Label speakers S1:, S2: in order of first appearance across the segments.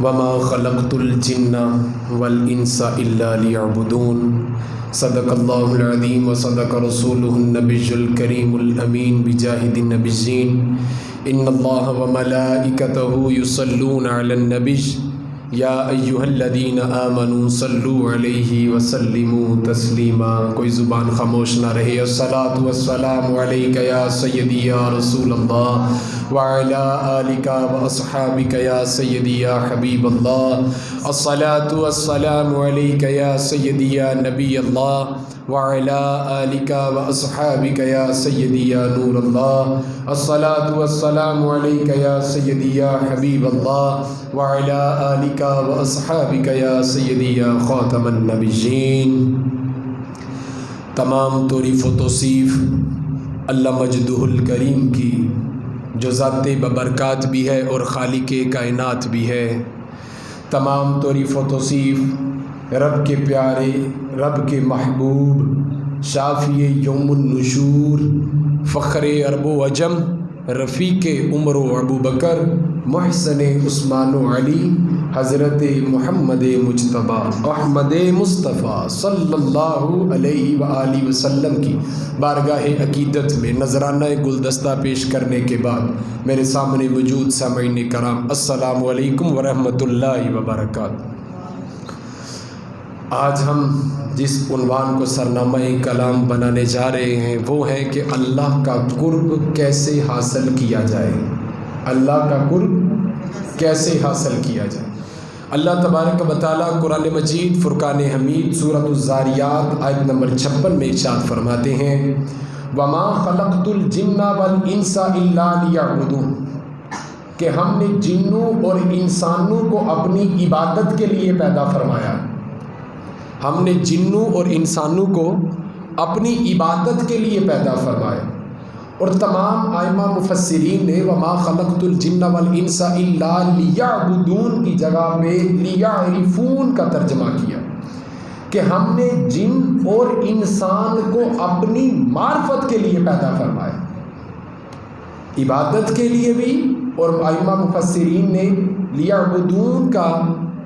S1: وما خلقت الجن والانس الا ليعبدون صدق اللہ العظیم وصدق رسولہ النبی الکریم الامین بجاہد النبیین ان اللہ وملائکتہ یصلون علی النبی یا ایہا الذین آمنوا صلوا علیہ وسلموا تسلیما۔ کوئی زبان خاموش نہ رہے۔ الصلاۃ والسلام علیک یا سیدی یا رسول اللہ وعلی آلک واصحابک یا سیدی یا حبیب اللہ۔ الصلاۃ والسلام علیک یا سیدی یا نبی اللہ وعلی آلک واصحابک یا سیدی یا نور اللہ۔ الصلاۃ والسلام علیک یا سیدی یا حبیب اللہ وعلی آلک واصحابک یا سیدی یا خاتم النبیین۔ تمام تعریف و توصیف اللہ مجدہ الکریم کی، جو ذات ببرکات بھی ہے اور خالق کائنات بھی ہے۔ تمام تعریف و توصیف رب کے پیارے، رب کے محبوب، شافی یوم النشور، فخر عرب و عجم، رفیق عمر و ابو بکر، محسن عثمان و علی، حضرت محمد مجتبیٰ احمد مصطفیٰ صلی اللہ علیہ وآلہ وسلم کی بارگاہ عقیدت میں نذرانہ گلدستہ پیش کرنے کے بعد میرے سامنے موجود سامعین کرام، السلام علیکم ورحمۃ اللہ وبرکاتہ۔ آج ہم جس عنوان کو سرنامہ کلام بنانے جا رہے ہیں وہ ہے کہ اللہ کا قرب کیسے حاصل کیا جائے۔ اللہ کا قرب کیسے حاصل کیا جائے۔ اللہ تبارک و تعالیٰ قرآن مجید فرقان حمید سورۃ الذاریات آیت نمبر 56 میں ارشاد فرماتے ہیں وَمَا خَلَقْتُ الْجِنَّ وَالْإِنسَ إِلَّا لِيَعْبُدُونِ، کہ ہم نے جنوں اور انسانوں کو اپنی عبادت کے لیے پیدا فرمایا۔ ہم نے جنوں اور انسانوں کو اپنی عبادت کے لیے پیدا فرمایا۔ اور تمام ائمہ مفسرین نے وما خلقت الجن والانس الا لیعبدون کی جگہ پہ لیعرفون کا ترجمہ کیا کہ ہم نے جن اور انسان کو اپنی معرفت کے لیے پیدا فرمایا، عبادت کے لیے بھی۔ اور ائمہ مفسرین نے لیعبدون کا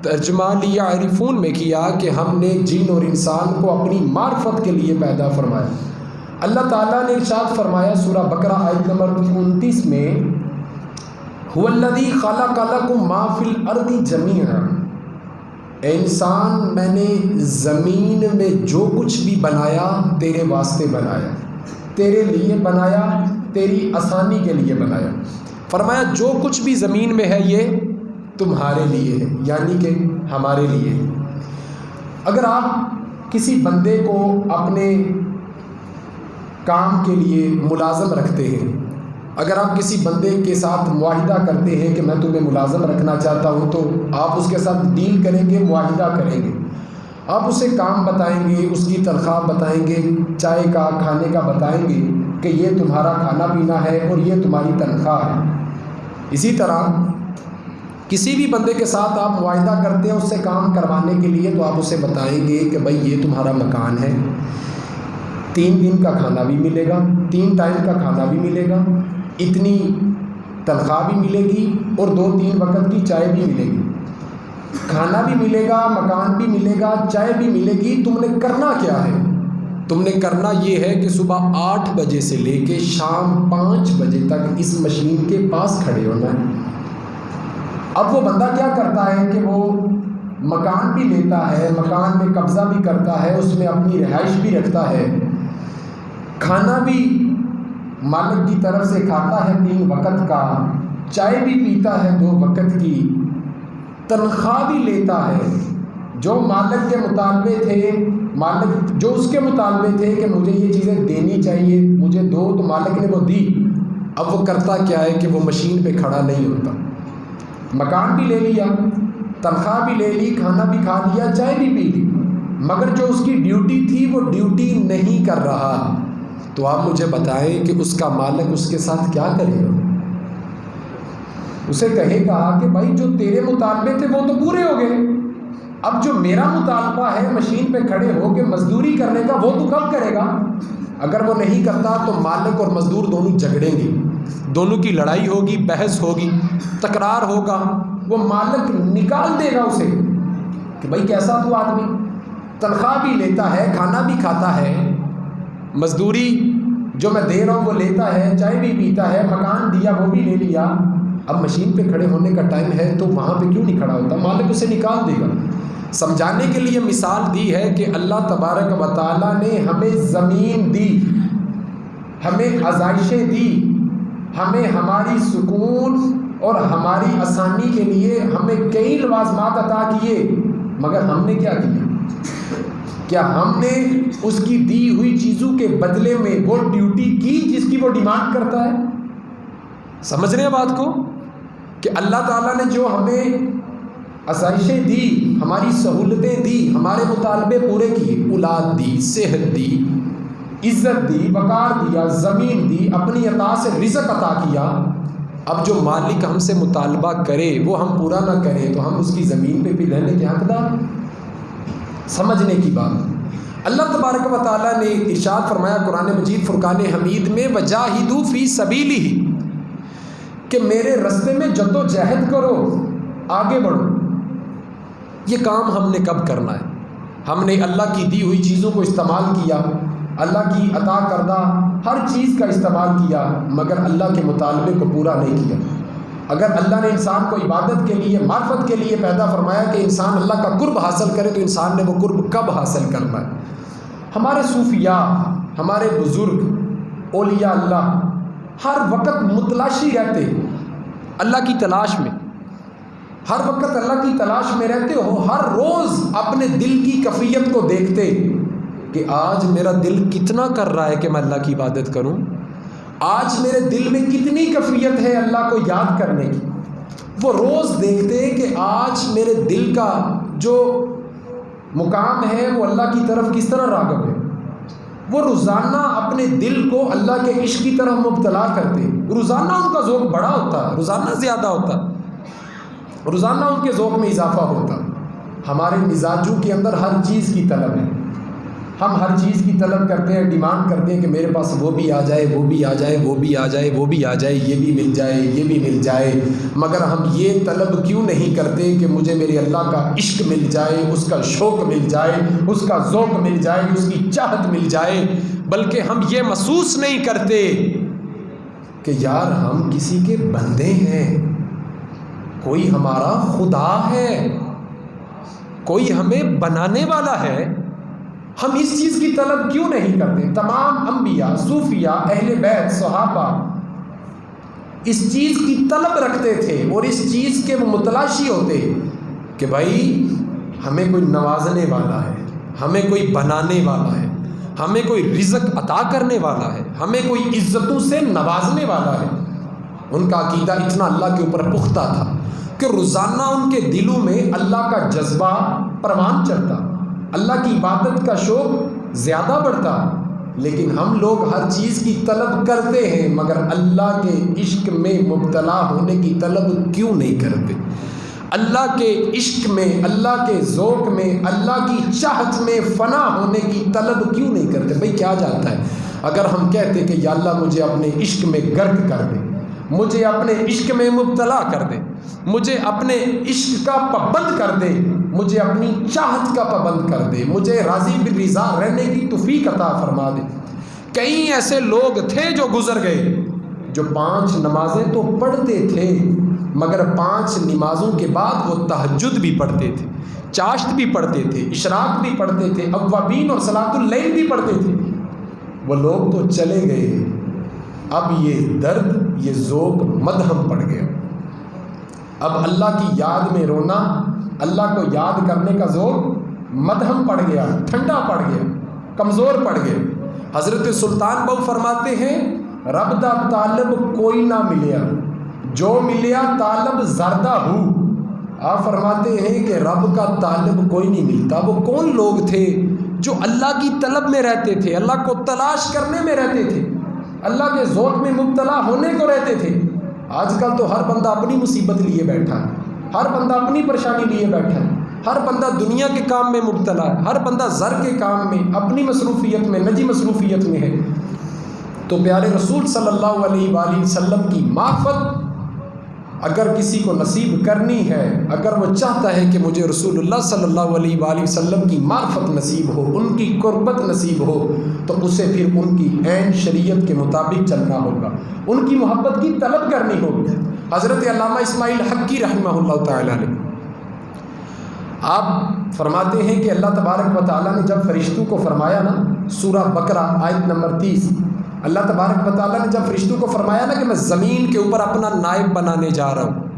S1: ترجمہ لیعرفون میں کیا کہ ہم نے جن اور انسان کو اپنی معرفت کے لیے پیدا فرمایا۔ اللہ تعالیٰ نے ارشاد فرمایا سورہ بقرہ آیت نمبر 29 میں هُوَ الَّذِي خَلَقَ لَكُم مَّا فِي الْأَرْضِ جَمِيعًا، اے انسان میں نے زمین میں جو کچھ بھی بنایا تیرے واسطے بنایا، تیرے لیے بنایا، تیری آسانی کے لیے بنایا۔ فرمایا جو کچھ بھی زمین میں ہے یہ تمہارے لیے ہے، یعنی کہ ہمارے لیے۔ اگر آپ کسی بندے کو اپنے کام کے لیے ملازم رکھتے ہیں، اگر آپ کسی بندے کے ساتھ معاہدہ کرتے ہیں کہ میں تمہیں ملازم رکھنا چاہتا ہوں، تو آپ اس کے ساتھ ڈیل کریں گے، معاہدہ کریں گے، آپ اسے کام بتائیں گے، اس کی تنخواہ بتائیں گے، چائے کا کھانے کا بتائیں گے کہ یہ تمہارا کھانا پینا ہے اور یہ تمہاری تنخواہ ہے۔ اسی طرح کسی بھی بندے کے ساتھ آپ معاہدہ کرتے ہیں اس سے کام کروانے کے لیے، تو آپ اسے بتائیں گے کہ بھائی یہ تمہارا مکان ہے، 3 دن کا کھانا بھی ملے گا، 3 ٹائم کا کھانا بھی ملے گا، اتنی تنخواہ بھی ملے گی اور 2-3 وقت کی چائے بھی ملے گی، کھانا بھی ملے گا، مکان بھی ملے گا، چائے بھی ملے گی۔ تم نے کرنا کیا ہے؟ تم نے کرنا یہ ہے کہ صبح 8 بجے سے لے کے شام 5 بجے تک اس مشین کے پاس کھڑے ہونا ہے۔ اب وہ بندہ کیا کرتا ہے کہ وہ مکان بھی لیتا ہے، مکان میں قبضہ بھی کرتا ہے، اس میں اپنی رہائش بھی رکھتا ہے، کھانا بھی مالک کی طرف سے کھاتا ہے 3 وقت کا، چائے بھی پیتا ہے 2 وقت کی، تنخواہ بھی لیتا ہے۔ جو مالک کے مطالبے تھے، مالک جو اس کے مطالبے تھے کہ مجھے یہ چیزیں دینی چاہیے، مجھے دو، تو مالک نے وہ دی۔ اب وہ کرتا کیا ہے کہ وہ مشین پہ کھڑا نہیں ہوتا، مکان بھی لے لیا، تنخواہ بھی لے لی، کھانا بھی کھا لیا، چائے بھی پی لی، مگر جو اس کی ڈیوٹی تھی وہ ڈیوٹی نہیں کر رہا۔ تو آپ مجھے بتائیں کہ اس کا مالک اس کے ساتھ کیا کرے گا؟ اسے کہے گا کہ بھائی جو تیرے مطالبے تھے وہ تو پورے ہو گئے، اب جو میرا مطالبہ ہے مشین پہ کھڑے ہو کے مزدوری کرنے کا، وہ تو کب کرے گا؟ اگر وہ نہیں کرتا تو مالک اور مزدور دونوں جھگڑیں گے دونوں کی لڑائی ہوگی، بحث ہوگی، تکرار ہوگا، وہ مالک نکال دے گا اسے کہ بھائی کیسا تو آدمی، تنخواہ بھی لیتا ہے، کھانا بھی کھاتا ہے، مزدوری جو میں دے رہا ہوں وہ لیتا ہے، چائے بھی پیتا ہے، مکان دیا وہ بھی لے لیا، اب مشین پہ کھڑے ہونے کا ٹائم ہے تو وہاں پہ کیوں نہیں کھڑا ہوتا؟ مالک اسے نکال دے گا۔ سمجھانے کے لیے مثال دی ہے کہ اللہ تبارک و تعالیٰ نے ہمیں زمین دی، ہمیں آزائشیں دی، ہمیں ہماری سکون اور ہماری آسانی کے لیے ہمیں کئی لوازمات عطا کیے، مگر ہم نے کیا کیا؟ کیا ہم نے اس کی دی ہوئی چیزوں کے بدلے میں وہ ڈیوٹی کی جس کی وہ ڈیمانڈ کرتا ہے؟ سمجھ رہے ہیں بات کو کہ اللہ تعالیٰ نے جو ہمیں آسائشیں دی، ہماری سہولتیں دی، ہمارے مطالبے پورے کیے، اولاد دی، صحت دی، عزت دی، وقار دیا، زمین دی، اپنی عطا سے رزق عطا کیا، اب جو مالک ہم سے مطالبہ کرے وہ ہم پورا نہ کریں تو ہم اس کی زمین پہ بھی رہنے کے حقدار؟ سمجھنے کی بات۔ اللہ تبارک و تعالیٰ نے ارشاد فرمایا قرآن مجید فرقان حمید میں وجاہدوا فی سبیلہ، کہ میرے رستے میں جد و جہد کرو، آگے بڑھو۔ یہ کام ہم نے کب کرنا ہے؟ ہم نے اللہ کی دی ہوئی چیزوں کو استعمال کیا، اللہ کی عطا کردہ ہر چیز کا استعمال کیا، مگر اللہ کے مطالبے کو پورا نہیں کیا۔ اگر اللہ نے انسان کو عبادت کے لیے، معرفت کے لیے پیدا فرمایا کہ انسان اللہ کا قرب حاصل کرے، تو انسان نے وہ قرب کب حاصل کرنا ہے؟ ہمارے صوفیاء، ہمارے بزرگ، اولیاء اللہ ہر وقت متلاشی رہتے اللہ کی تلاش میں، ہر وقت اللہ کی تلاش میں رہتے ہو، ہر روز اپنے دل کی کیفیت کو دیکھتے کہ آج میرا دل کتنا کر رہا ہے کہ میں اللہ کی عبادت کروں، آج میرے دل میں کتنی کیفیت ہے اللہ کو یاد کرنے کی۔ وہ روز دیکھتے کہ آج میرے دل کا جو مقام ہے وہ اللہ کی طرف کس طرح راغب ہے۔ وہ روزانہ اپنے دل کو اللہ کے عشق کی طرف مبتلا کرتے، روزانہ ان کا ذوق بڑا ہوتا، روزانہ زیادہ ہوتا، روزانہ ان کے ذوق میں اضافہ ہوتا۔ ہمارے مزاجوں کے اندر ہر چیز کی طلب ہے، ہم ہر چیز کی طلب کرتے ہیں، ڈیمانڈ کرتے ہیں کہ میرے پاس وہ بھی آ جائے، وہ بھی آ جائے، وہ بھی آ جائے، وہ بھی آ جائے، یہ بھی مل جائے، یہ بھی مل جائے، مگر ہم یہ طلب کیوں نہیں کرتے کہ مجھے میرے اللہ کا عشق مل جائے، اس کا شوق مل جائے، اس کا ذوق مل جائے، اس کی چاہت مل جائے، بلکہ ہم یہ محسوس نہیں کرتے کہ یار ہم کسی کے بندے ہیں، کوئی ہمارا خدا ہے، کوئی ہمیں بنانے والا ہے۔ ہم اس چیز کی طلب کیوں نہیں کرتے؟ تمام انبیاء، صوفیاء، اہل بیت، صحابہ اس چیز کی طلب رکھتے تھے اور اس چیز کے وہ متلاشی ہوتے کہ بھائی ہمیں کوئی نوازنے والا ہے، ہمیں کوئی بنانے والا ہے، ہمیں کوئی رزق عطا کرنے والا ہے، ہمیں کوئی عزتوں سے نوازنے والا ہے۔ ان کا عقیدہ اتنا اللہ کے اوپر پختہ تھا کہ روزانہ ان کے دلوں میں اللہ کا جذبہ پروان چڑھتا، اللہ کی عبادت کا شوق زیادہ بڑھتا۔ لیکن ہم لوگ ہر چیز کی طلب کرتے ہیں مگر اللہ کے عشق میں مبتلا ہونے کی طلب کیوں نہیں کرتے؟ اللہ کے عشق میں، اللہ کے ذوق میں، اللہ کی چاہت میں فنا ہونے کی طلب کیوں نہیں کرتے؟ بھئی کیا جاتا ہے اگر ہم کہتے کہ یا اللہ مجھے اپنے عشق میں غرق کر دے، مجھے اپنے عشق میں مبتلا کر دے، مجھے اپنے عشق کا پابند کر دے، مجھے اپنی چاہت کا پابند کر دے، مجھے راضی بالرضا رہنے کی توفیق عطا فرما دے۔ کئی ایسے لوگ تھے جو گزر گئے جو 5 نمازیں تو پڑھتے تھے مگر 5 نمازوں کے بعد وہ تہجد بھی پڑھتے تھے، چاشت بھی پڑھتے تھے، اشراق بھی پڑھتے تھے، اوابین اور صلاۃ اللیل بھی پڑھتے تھے۔ وہ لوگ تو چلے گئے، اب یہ درد، یہ ذوق مدھم پڑ گیا۔ اب اللہ کی یاد میں رونا، اللہ کو یاد کرنے کا ذوق مدھم پڑ گیا، ٹھنڈا پڑ گیا، کمزور پڑ گیا۔ حضرت سلطان بہو فرماتے ہیں رب دا طالب کوئی نہ ملیا، جو ملیا طالب زردہ ہو۔ آپ فرماتے ہیں کہ رب کا طالب کوئی نہیں ملتا۔ وہ کون لوگ تھے جو اللہ کی طلب میں رہتے تھے، اللہ کو تلاش کرنے میں رہتے تھے، اللہ کے ذوق میں مبتلا ہونے کو رہتے تھے؟ آج کل تو ہر بندہ اپنی مصیبت لیے بیٹھا ہے، ہر بندہ اپنی پریشانی لیے بیٹھا ہے، ہر بندہ دنیا کے کام میں مبتلا ہے، ہر بندہ زر کے کام میں، اپنی مصروفیت میں، نجی مصروفیت میں ہے۔ تو پیارے رسول صلی اللہ علیہ وآلہ وسلم کی معرفت اگر کسی کو نصیب کرنی ہے، اگر وہ چاہتا ہے کہ مجھے رسول اللہ صلی اللہ علیہ وآلہ وسلم کی معرفت نصیب ہو، ان کی قربت نصیب ہو، تو اسے پھر ان کی عین شریعت کے مطابق چلنا ہوگا، ان کی محبت کی طلب کرنی ہوگی۔ حضرت علامہ اسماعیل حقی رحمہ اللہ تعالیٰ نے آپ فرماتے ہیں کہ اللہ تبارک و تعالیٰ نے جب فرشتوں کو فرمایا نا، سورہ بقرہ آیت نمبر 30، اللہ تبارک و تعالیٰ نے جب فرشتوں کو فرمایا نا کہ میں زمین کے اوپر اپنا نائب بنانے جا رہا ہوں،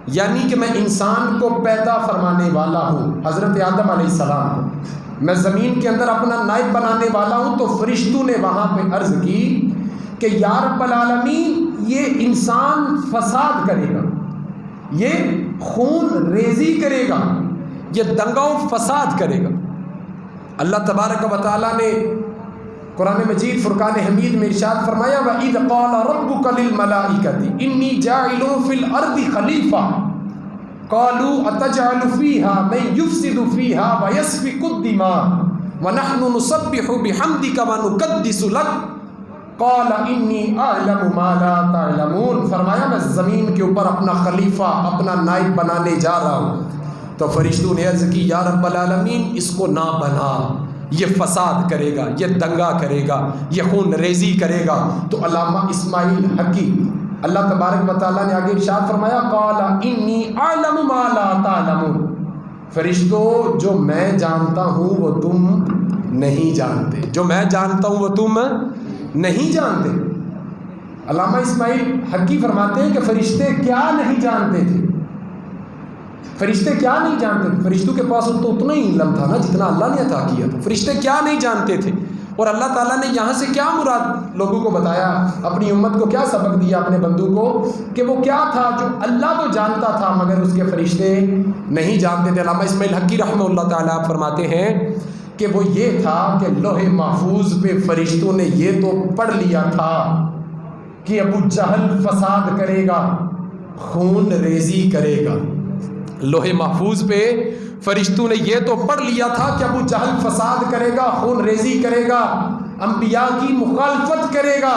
S1: یعنی کہ میں انسان کو پیدا فرمانے والا ہوں، حضرت آدم علیہ السلام کو میں زمین کے اندر اپنا نائب بنانے والا ہوں، تو فرشتوں نے وہاں پہ عرض کی کہ یا رب العالمین، یہ انسان فساد کرے گا، یہ خون ریزی کرے گا، یہ دنگا و فساد کرے گا۔ اللہ تبارک و تعالیٰ نے قرآن مجید فرقان حمید میں ارشاد فرمایا وَإِذْ قَالَ رَبُّكَ لِلْمَلَائِكَةِ إِنِّي جَاعِلٌ فِي الْأَرْضِ خَلِيفَةً قَالُوا أَتَجْعَلُ فِيهَا مَن يُفْسِدُ فِيهَا وَيَسْفِكُ الدِّمَاءَ وَنَحْنُ نُسَبِّحُ بِحَمْدِكَ وَنُقَدِّسُ لَكَ قَالَ إِنِّي أَعْلَمُ مَا لَا تَعْلَمُونَ، فرمایا میں زمین کے اوپر اپنا خلیفہ، اپنا نائب بنانے جا رہا ہوں۔ تو فرشتوں نے عرض کی یا رب العالمین، اس کو نہ بنا، یہ فساد کرے گا، یہ دنگا کرے گا، یہ خون ریزی کرے گا۔ تو علامہ اسماعیل حقی اللہ تبارک و تعالیٰ نے آگے ارشاد فرمایا قال انی اعلم ما لا تعلمون، فرشتوں جو میں جانتا ہوں وہ تم نہیں جانتے، جو میں جانتا ہوں وہ تم نہیں جانتے۔ علامہ اسماعیل حقی فرماتے ہیں کہ فرشتے کیا نہیں جانتے تھے، فرشتے کیا نہیں جانتے تھے؟ فرشتوں کے پاس تو اتنا ہی علم تھا نا جتنا اللہ نے عطا کیا تھا۔ فرشتے کیا نہیں جانتے تھے؟ اور اللہ تعالیٰ نے یہاں سے کیا مراد لوگوں کو بتایا، اپنی امت کو کیا سبق دیا اپنے بندوں کو، کہ وہ کیا تھا جو اللہ تو جانتا تھا مگر اس کے فرشتے نہیں جانتے تھے۔ علامہ اسماعیل حقی رحمہ اللہ تعالیٰ فرماتے ہیں کہ وہ یہ تھا کہ لوح محفوظ پہ فرشتوں نے یہ تو پڑھ لیا تھا کہ ابو جہل فساد کرے گا، خون ریزی کرے گا۔ لوح محفوظ پہ فرشتوں نے یہ تو پڑھ لیا تھا کہ ابو جہل فساد کرے گا، خون ریزی کرے گا، انبیاء کی مخالفت کرے گا،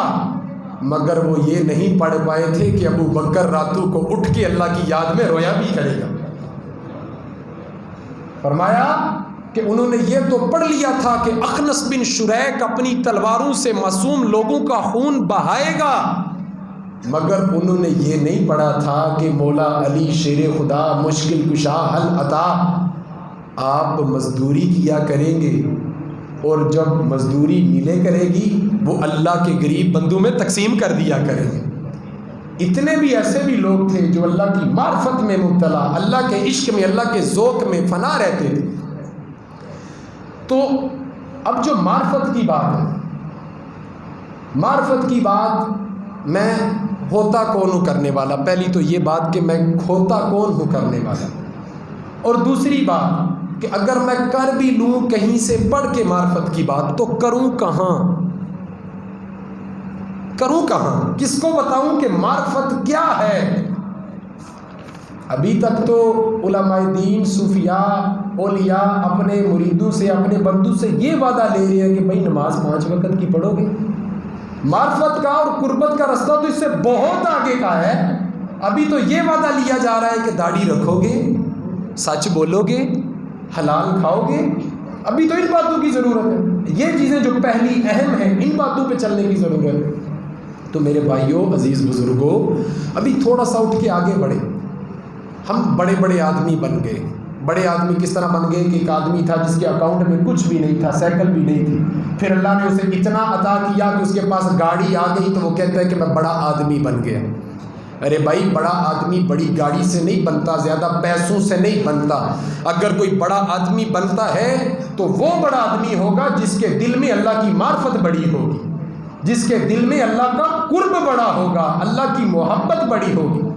S1: مگر وہ یہ نہیں پڑھ پائے تھے کہ ابو بکر راتوں کو اٹھ کے اللہ کی یاد میں رویا بھی کرے گا۔ فرمایا کہ انہوں نے یہ تو پڑھ لیا تھا کہ اخنس بن شریک اپنی تلواروں سے معصوم لوگوں کا خون بہائے گا، مگر انہوں نے یہ نہیں پڑھا تھا کہ مولا علی شیر خدا مشکل کشا حل عطا، آپ مزدوری کیا کریں گے اور جب مزدوری ملے کرے گی وہ اللہ کے غریب بندوں میں تقسیم کر دیا کریں گے۔ اتنے بھی ایسے بھی لوگ تھے جو اللہ کی معرفت میں مبتلا، اللہ کے عشق میں، اللہ کے ذوق میں فنا رہتے تھے۔ تو اب جو معرفت کی بات ہے، معرفت کی بات میں ہوتا کون ہوں کرنے والا، پہلی تو یہ بات کہ میں ہوتا کون ہوں کرنے والا، اور دوسری بات کہ اگر میں کر بھی لوں کہیں سے پڑھ کے معرفت کی بات تو کروں کہاں، کروں کہاں، کس کو بتاؤں کہ معرفت کیا ہے۔ ابھی تک تو علماء دین، صوفیاء، اولیاء اپنے مریدوں سے، اپنے بندوں سے یہ وعدہ لے رہے ہیں کہ بھائی نماز 5 وقت کی پڑھو گے۔ معرفت کا اور قربت کا رستہ تو اس سے بہت آگے کا ہے۔ ابھی تو یہ وعدہ لیا جا رہا ہے کہ داڑھی رکھو گے، سچ بولو گے، حلال کھاؤ گے۔ ابھی تو ان باتوں کی ضرورت ہے، یہ چیزیں جو پہلی اہم ہیں ان باتوں پہ چلنے کی ضرورت ہے۔ تو میرے بھائیوں، عزیز بزرگوں، ابھی تھوڑا سا اٹھ کے آگے بڑھے۔ ہم بڑے بڑے آدمی بن گئے۔ بڑے آدمی کس طرح بن گئے کہ ایک آدمی تھا جس کے اکاؤنٹ میں کچھ بھی نہیں تھا، سائیکل بھی نہیں تھی، پھر اللہ نے اسے اتنا عطا کیا کہ اس کے پاس گاڑی آ گئی تو وہ کہتا ہے کہ میں بڑا آدمی بن گیا۔ ارے بھائی، بڑا آدمی بڑی گاڑی سے نہیں بنتا، زیادہ پیسوں سے نہیں بنتا۔ اگر کوئی بڑا آدمی بنتا ہے تو وہ بڑا آدمی ہوگا جس کے دل میں اللہ کی معرفت بڑی ہوگی، جس کے دل میں اللہ کا قرب بڑا ہوگا، اللہ کی محبت بڑی ہوگی۔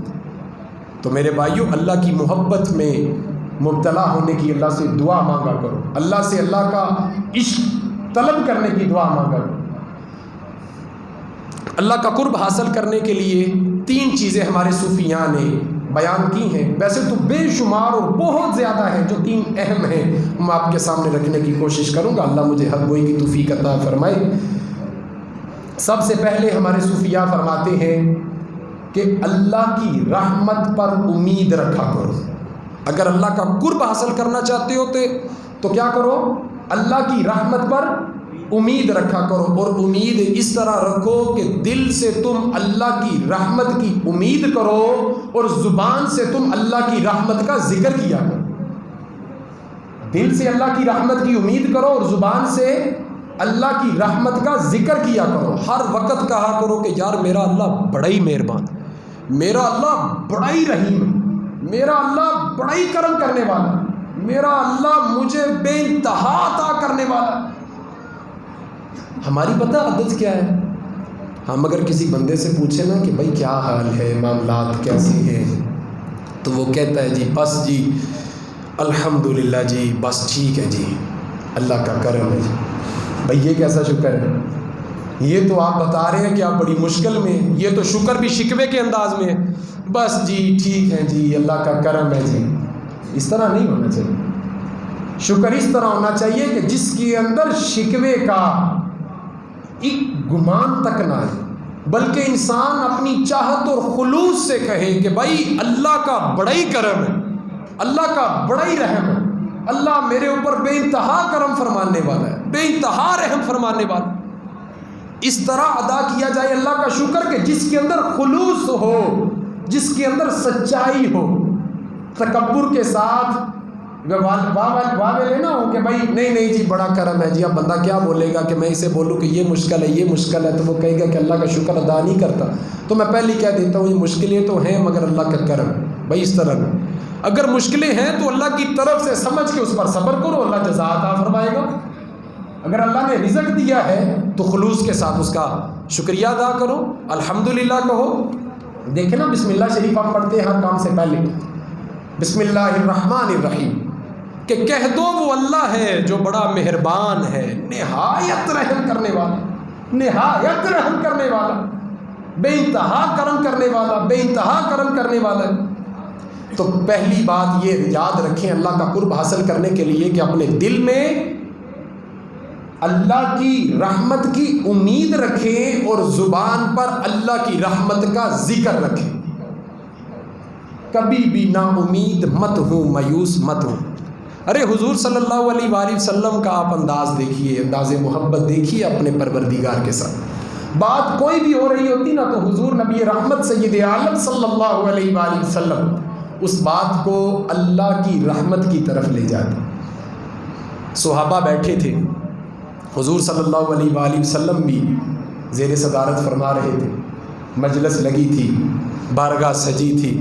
S1: تو میرے بھائیوں، اللہ کی محبت میں مبتلا ہونے کی اللہ سے دعا مانگا کرو، اللہ سے اللہ کا عشق طلب کرنے کی دعا مانگا کرو۔ اللہ کا قرب حاصل کرنے کے لیے 3 چیزیں ہمارے صوفیاء نے بیان کی ہیں، ویسے تو بے شمار اور بہت زیادہ ہیں، جو 3 اہم ہیں میں آپ کے سامنے رکھنے کی کوشش کروں گا۔ اللہ مجھے حق گوئی کی توفیق عطا فرمائے۔ سب سے پہلے ہمارے صوفیاء فرماتے ہیں کہ اللہ کی رحمت پر امید رکھا کرو. اگر اللہ کا قرب حاصل کرنا چاہتے ہو تو کیا کرو؟ اللہ کی رحمت پر امید رکھا کرو. اور امید اس طرح رکھو کہ دل سے تم اللہ کی رحمت کی امید کرو اور زبان سے تم اللہ کی رحمت کا ذکر کیا کرو. دل سے اللہ کی رحمت کی امید کرو اور زبان سے اللہ کی رحمت کا ذکر کیا کرو. ہر وقت کہا کرو کہ یار میرا اللہ بڑا ہی مہربان، میرا اللہ بڑا ہی رحیم، میرا اللہ بڑا ہی کرم کرنے والا، میرا اللہ مجھے بے انتہا عطا کرنے والا. ہماری پتہ عادت کیا ہے؟ ہم اگر کسی بندے سے پوچھیں نا کہ بھائی کیا حال ہے، معاملات کیسے ہیں، تو وہ کہتا ہے جی بس جی الحمدللہ جی بس ٹھیک ہے جی اللہ کا کرم ہے جی. بھائی یہ کیسا شکر ہے؟ یہ تو آپ بتا رہے ہیں کہ آپ بڑی مشکل میں، یہ تو شکر بھی شکوے کے انداز میں ہے. بس جی ٹھیک ہے جی اللہ کا کرم ہے جی. اس طرح نہیں ہونا چاہیے. شکر اس طرح ہونا چاہیے کہ جس کے اندر شکوے کا ایک گمان تک نہ آئے، بلکہ انسان اپنی چاہت اور خلوص سے کہے کہ بھائی اللہ کا بڑا ہی کرم ہے، اللہ کا بڑا ہی رحم ہے، اللہ میرے اوپر بے انتہا کرم فرمانے والا ہے، بے انتہا رحم فرمانے والا. اس طرح ادا کیا جائے اللہ کا شکر کہ جس کے اندر خلوص ہو، جس کے اندر سچائی ہو. تکبر کے ساتھ واوے لینا ہو کہ بھائی نہیں جی بڑا کرم ہے جی. اب بندہ کیا بولے گا کہ میں اسے بولوں کہ یہ مشکل ہے یہ مشکل ہے، تو وہ کہے گا کہ اللہ کا شکر ادا نہیں کرتا. تو میں پہلے کہہ دیتا ہوں یہ مشکلیں تو ہیں مگر اللہ کا کرم. بھائی اس طرح نہیں. اگر مشکلیں ہیں تو اللہ کی طرف سے سمجھ کے اس پر صبر کرو، اللہ جزا عطا فرمائے گا. اگر اللہ نے رزق دیا ہے تو خلوص کے ساتھ اس کا شکریہ ادا کرو، الحمدللہ کہو. دیکھیں نا بسم اللہ شریف ہم پڑھتے ہیں ہر کام سے پہلے، بسم اللہ الرحمن الرحیم، کہ کہہ دو وہ اللہ ہے جو بڑا مہربان ہے، نہایت رحم کرنے والا، نہایت رحم کرنے والا، بے انتہا کرم کرنے والا، بے انتہا کرم کرنے والا. تو پہلی بات یہ یاد رکھیں اللہ کا قرب حاصل کرنے کے لیے کہ اپنے دل میں اللہ کی رحمت کی امید رکھیں اور زبان پر اللہ کی رحمت کا ذکر رکھیں. کبھی بھی نا امید مت ہوں، مایوس مت ہوں. ارے حضور صلی اللہ علیہ وآلہ وسلم کا آپ انداز دیکھیے، انداز محبت دیکھیے اپنے پروردگار کے ساتھ. بات کوئی بھی ہو رہی ہوتی نا تو حضور نبی رحمت سید عالم صلی اللہ علیہ وآلہ وسلم اس بات کو اللہ کی رحمت کی طرف لے جاتے. صحابہ بیٹھے تھے، حضور صلی اللہ علیہ وآلہ وسلم بھی زیر صدارت فرما رہے تھے، مجلس لگی تھی، بارگاہ سجی تھی.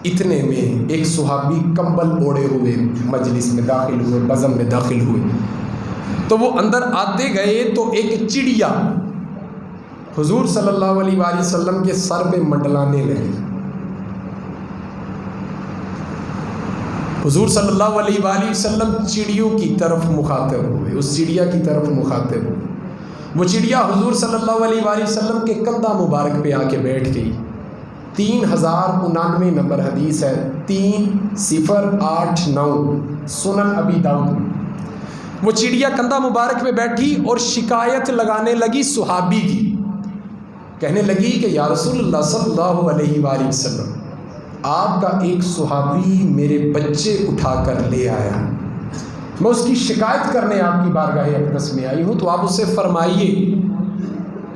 S1: اتنے میں ایک صحابی کمبل اوڑے ہوئے مجلس میں داخل ہوئے، بزم میں داخل ہوئے. تو وہ اندر آتے گئے تو ایک چڑیا حضور صلی اللہ علیہ وآلہ وسلم کے سر پہ منڈلانے لگی. حضور صلی اللہ علیہ وآلہ وسلم چڑیوں کی طرف مخاطب ہوئے، اس چڑیا کی طرف مخاطب ہوئے. وہ چڑیا حضور صلی اللہ علیہ وآلہ وسلم کے کندھا مبارک پہ آ کے بیٹھ گئی. 3099 نمبر حدیث ہے، 3089 سنن ابی داؤد. وہ چڑیا کندھا مبارک پہ بیٹھی اور شکایت لگانے لگی صحابی کی. کہنے لگی کہ یا رسول اللہ صلی اللہ علیہ وآلہ وسلم، آپ کا ایک صحابی میرے بچے اٹھا کر لے آیا، میں اس کی شکایت کرنے آپ کی بارگاہ اقدس میں آئی ہوں، تو آپ اسے فرمائیے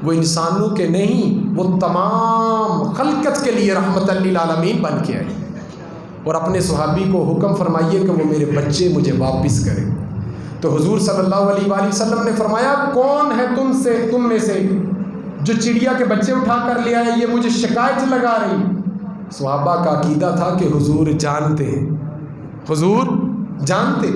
S1: وہ انسانوں کے نہیں، وہ تمام خلقت کے لیے رحمت للعالمین بن کے آئے، اور اپنے صحابی کو حکم فرمائیے کہ وہ میرے بچے مجھے واپس کرے. تو حضور صلی اللہ علیہ وآلہ وسلم نے فرمایا کون ہے تم میں سے جو چڑیا کے بچے اٹھا کر لے آئے، یہ مجھے شکایت لگا رہی. صحابہ کا عقیدہ تھا کہ حضور جانتے ہیں، حضور جانتے.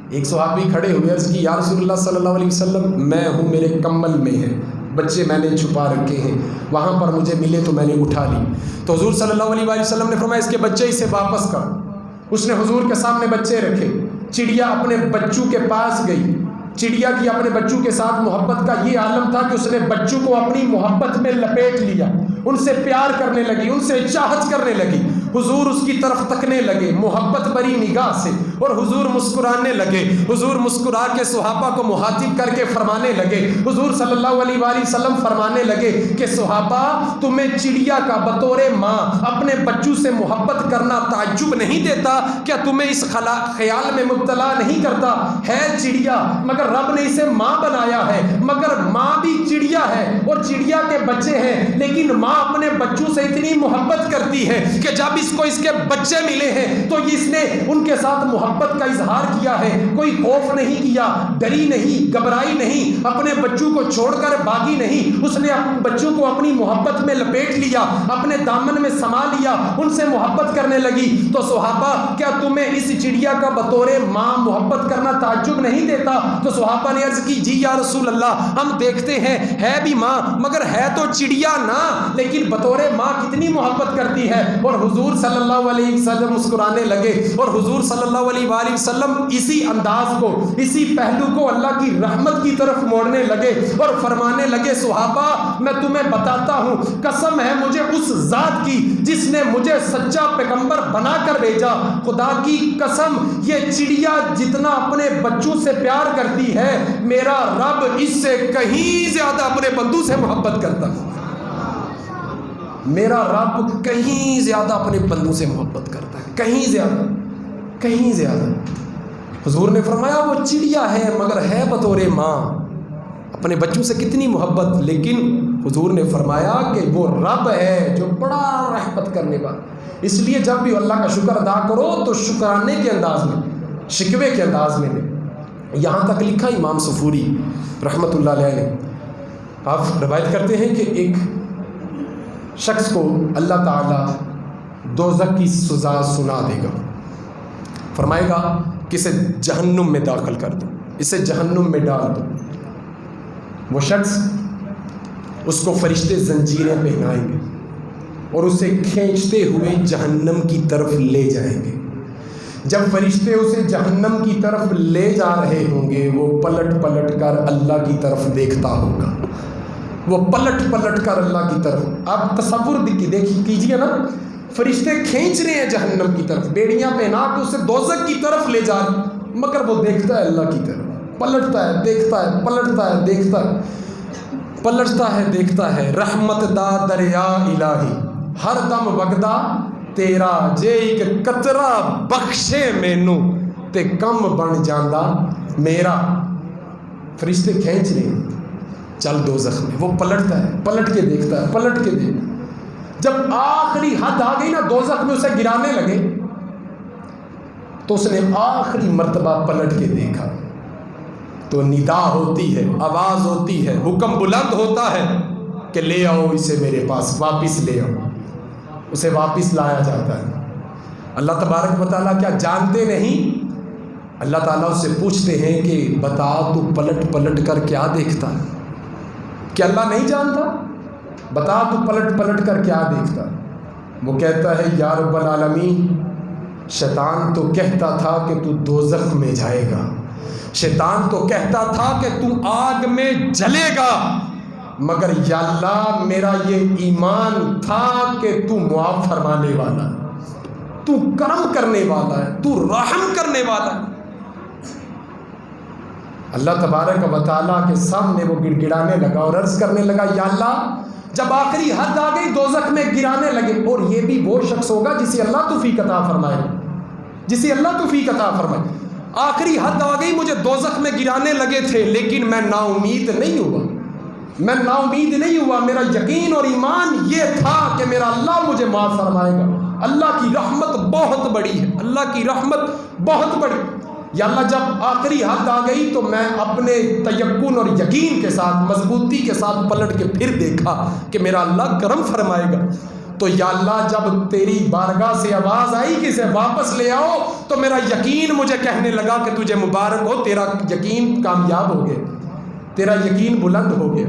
S1: ایک صحابی کھڑے ہوئے، عرض کی یا رسول اللہ صلی اللہ علیہ وسلم، میں ہوں، میرے کمبل میں ہے، بچے میں نے چھپا رکھے ہیں، وہاں پر مجھے ملے تو میں نے اٹھا لی. تو حضور صلی اللہ علیہ وآلہ وسلم نے فرمایا اس کے بچے اسے واپس کر. اس نے حضور کے سامنے بچے رکھے. چڑیا اپنے بچوں کے پاس گئی. چڑیا کی اپنے بچوں کے ساتھ محبت کا یہ عالم تھا کہ اس نے بچوں کو اپنی محبت میں لپیٹ لیا، ان سے پیار کرنے لگی، ان سے چاہت کرنے لگی. حضور اس کی طرف تکنے لگے محبت بری نگاہ سے، اور حضور مسکرانے لگے۔ حضور مسکرا کے صحابہ کو مخاطب کر کے فرمانے لگے، حضور صلی اللہ علیہ وآلہ وسلم فرمانے لگے کہ صحابہ تمہیں چڑیا کا بطور ماں اپنے بچوں سے محبت کرنا تعجب نہیں دیتا؟ کیا تمہیں اس خیال میں مبتلا نہیں کرتا ہے چڑیا مگر رب نے اسے ماں بنایا ہے، مگر ماں بھی چڑیا ہے اور چڑیا کے بچے ہیں، لیکن ماں اپنے بچوں سے اتنی محبت کرتی ہے کہ جب اس کو اس کے بچے ملے ہیں تو اس نے ان کے ساتھ محبت کا اظہار کیا ہے، کوئی خوف نہیں کیا، ڈری نہیں، گھبرائی نہیں، اپنے بچوں کو چھوڑ کر بھاگی نہیں، اس نے اپنے بچوں کو اپنی محبت میں لپیٹ لیا، اپنے دامن میں سما لیا، ان سے محبت کرنے لگی۔ تو صحابہ کیا تمہیں اس چڑیا کا بطور ماں محبت کرنا تعجب نہیں دیتا؟ تو صحابہ نے عرض کی جی یا رسول اللہ، ہم دیکھتے ہیں ہے بھی ماں مگر ہے تو چڑیا نا، لیکن بطور ماں کتنی محبت کرتی ہے۔ اور حضور صلی اللہ علیہ وسلم مسکرانے لگے، اور حضور صلی اللہ علیہ وآلہ وسلم اسی انداز کو، اسی پہلو کو اللہ کی رحمت کی طرف موڑنے لگے اور فرمانے لگے صحابہ میں تمہیں بتاتا ہوں، قسم ہے مجھے اس ذات کی جس نے مجھے سچا پیغمبر بنا کر بھیجا، خدا کی قسم یہ چڑیا جتنا اپنے بچوں سے پیار کرتی ہے میرا رب اس سے کہیں زیادہ اپنے بندوں سے محبت کرتا ہے۔ میرا رب کہیں زیادہ اپنے بندوں سے محبت کرتا ہے، کہیں زیادہ، کہیں زیادہ۔ حضور نے فرمایا وہ چڑیا ہے مگر ہے بطور ماں، اپنے بچوں سے کتنی محبت، لیکن حضور نے فرمایا کہ وہ رب ہے جو بڑا رحمت کرنے والا۔ اس لیے جب بھی اللہ کا شکر ادا کرو تو شکرانے کے انداز میں، شکوے کے انداز میں نہیں۔ یہاں تک لکھا امام صفوری رحمۃ اللہ علیہ نے، آپ روایت کرتے ہیں کہ ایک شخص کو اللہ تعالیٰ دوزخ کی سزا سنا دے گا، فرمائے گا کہ اسے جہنم میں داخل کر دو، اسے جہنم میں ڈال دو۔ وہ شخص، اس کو فرشتے زنجیریں پہنائیں گے اور اسے کھینچتے ہوئے جہنم کی طرف لے جائیں گے۔ جب فرشتے اسے جہنم کی طرف لے جا رہے ہوں گے وہ پلٹ پلٹ کر اللہ کی طرف دیکھتا ہوگا، وہ پلٹ پلٹ کر اللہ کی طرف۔ آپ تصور کیجئے نا، فرشتے کھینچ رہے ہیں جہنم کی طرف، بیڑیاں پہنا کے اسے دوزخ کی طرف لے جا رہے، مگر وہ دیکھتا ہے اللہ کی طرف، پلٹتا ہے، دیکھتا ہے، پلٹتا ہے، دیکھتا ہے، پلٹتا ہے، دیکھتا ہے۔ رحمت دا دریا الہی ہر دم وگدا تیرا، جے ایک قطرہ بخشے مینو تے کم بن جاندا میرا۔ فرشتے کھینچ رہے ہیں، چل دوزخ میں۔ وہ پلٹتا ہے، پلٹ کے دیکھتا ہے، پلٹ کے دیکھتا ہے۔ جب آخری حد آ گئی نا دوزخ میں، اسے گرانے لگے تو اس نے آخری مرتبہ پلٹ کے دیکھا تو ندا ہوتی ہے، آواز ہوتی ہے، حکم بلند ہوتا ہے کہ لے آؤ اسے میرے پاس، واپس لے آؤ۔ اسے واپس لایا جاتا ہے۔ اللہ تبارک و تعالیٰ کیا جانتے نہیں؟ اللہ تعالیٰ اس سے پوچھتے ہیں کہ بتا تو پلٹ پلٹ کر کیا دیکھتا ہے؟ کہ اللہ نہیں جانتا؟ بتا تو پلٹ پلٹ کر کیا دیکھتا ہے؟ وہ کہتا ہے یا رب العالمین، شیطان تو کہتا تھا کہ تو دوزخ میں جائے گا، شیطان تو کہتا تھا کہ تو آگ میں جلے گا، مگر یا اللہ میرا یہ ایمان تھا کہ تو معاف فرمانے والا ہے، تو کرم کرنے والا ہے، تو رحم کرنے والا ہے۔ اللہ تبارک و تعالیٰ کے سامنے وہ گڑ گڑانے لگا اور عرض کرنے لگا یا اللہ، جب آخری حد آ گئی دوزخ میں گرانے لگے، اور یہ بھی وہ شخص ہوگا جسے اللہ توفیق عطا فرمائے، جسے اللہ توفیق عطا فرمائے۔ آخری حد آ گئی، مجھے دوزخ میں گرانے لگے تھے لیکن میں نا امید نہیں ہوا، میں نا امید نہیں ہوا۔ میرا یقین اور ایمان یہ تھا کہ میرا اللہ مجھے معاف فرمائے گا۔ اللہ کی رحمت بہت بڑی ہے، اللہ کی رحمت بہت بڑی۔ یا اللہ جب آخری حد آ گئی تو میں اپنے تیقن اور یقین کے ساتھ، مضبوطی کے ساتھ پلٹ کے پھر دیکھا کہ میرا اللہ کرم فرمائے گا۔ تو یا اللہ جب تیری بارگاہ سے آواز آئی کہ اسے واپس لے آؤ تو میرا یقین مجھے کہنے لگا کہ تجھے مبارک ہو، تیرا یقین کامیاب ہو گیا، تیرا یقین بلند ہو گیا۔